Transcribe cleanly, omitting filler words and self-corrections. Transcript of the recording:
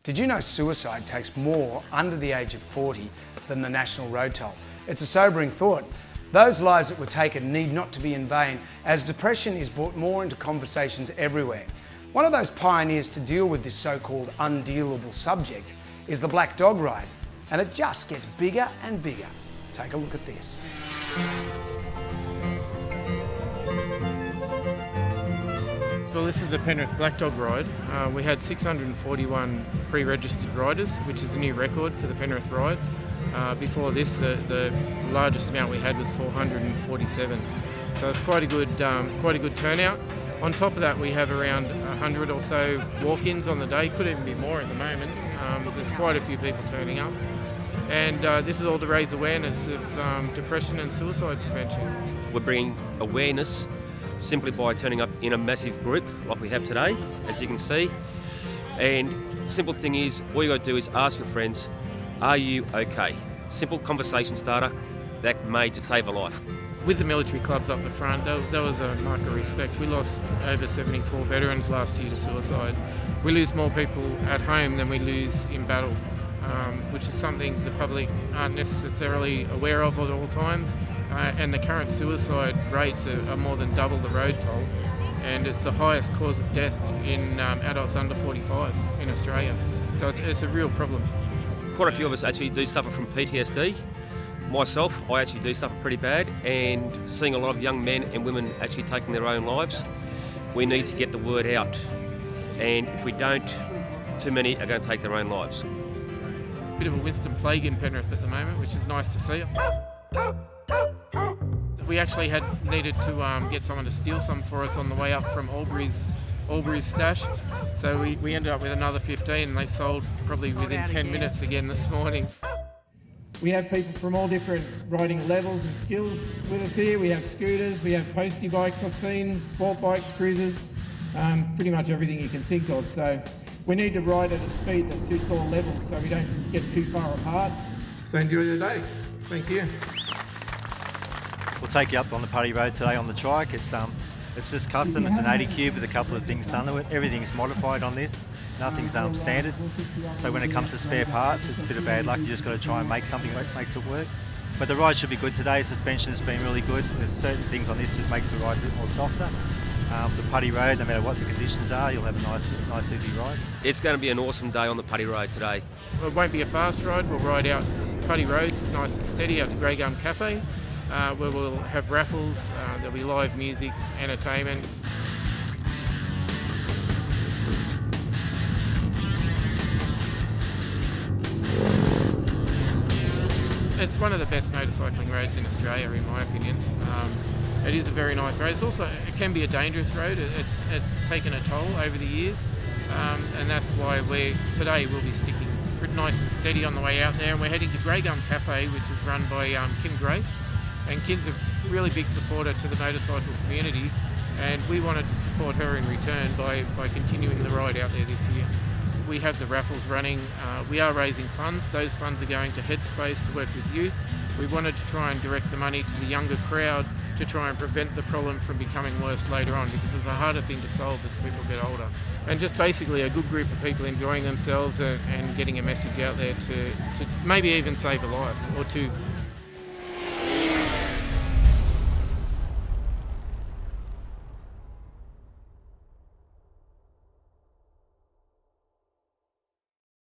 Did you know suicide takes more under the age of 40 than the national road toll? It's a sobering thought. Those lives that were taken need not to be in vain, as depression is brought more into conversations everywhere. One of those pioneers to deal with this so-called undealable subject is the Blackdog ride, and it just gets bigger and bigger. Take a look at this. Well, this is a Penrith Blackdog ride. We had 641 pre-registered riders, which is a new record for the Penrith ride. Before this, the largest amount we had was 447. So it's quite a good turnout. On top of that, we have around 100 or so walk-ins on the day. Could even be more at the moment. There's quite a few people turning up, and this is all to raise awareness of depression and suicide prevention. We're bringing awareness simply by turning up in a massive group like we have today, as you can see. And the simple thing is, all you got to do is ask your friends, are you okay? Simple conversation starter that may just save a life. With the military clubs up the front, there was a mark of respect. We lost over 74 veterans last year to suicide. We lose more people at home than we lose in battle, which is something the public aren't necessarily aware of at all times. And the current suicide rates are more than double the road toll, and it's the highest cause of death in adults under 45 in Australia. So it's a real problem. Quite a few of us actually do suffer from PTSD. Myself, I actually do suffer pretty bad, and seeing a lot of young men and women actually taking their own lives, we need to get the word out. And if we don't, too many are going to take their own lives. Bit of a Winston plague in Penrith at the moment, which is nice to see. We actually needed to get someone to steal some for us on the way up from Albury's stash. So we ended up with another 15, and they sold probably within 10 minutes again this morning. We have people from all different riding levels and skills with us here. We have scooters, we have postie bikes I've seen, sport bikes, cruisers, pretty much everything you can think of. So we need to ride at a speed that suits all levels so we don't get too far apart. So enjoy the day. Thank you. We'll take you up on the Putty Road today on the trike. It's just custom. It's an 80 cube with a couple of things done to it. Everything's modified on this. Nothing's standard. So when it comes to spare parts, it's a bit of bad luck. You just got to try and make something that makes it work. But the ride should be good today. Suspension's been really good. There's certain things on this that makes the ride a bit more softer. The Putty Road, no matter what the conditions are, you'll have a nice easy ride. It's going to be an awesome day on the Putty Road today. Well, it won't be a fast ride. We'll ride out Putty Roads nice and steady out to Grey Gum Cafe, where we'll have raffles, there'll be live music, entertainment. It's one of the best motorcycling roads in Australia, in my opinion. It is a very nice road. It can be a dangerous road. It's taken a toll over the years, and that's why today we'll be sticking pretty nice and steady on the way out there. And we're heading to Grey Gum Cafe, which is run by Kim Grace, and Kim's a really big supporter to the motorcycle community, and we wanted to support her in return by continuing the ride out there this year. We have the raffles running. We are raising funds. Those funds are going to Headspace to work with youth. We wanted to try and direct the money to the younger crowd to try and prevent the problem from becoming worse later on, because it's a harder thing to solve as people get older. And just basically a good group of people enjoying themselves and getting a message out there to maybe even save a life, or to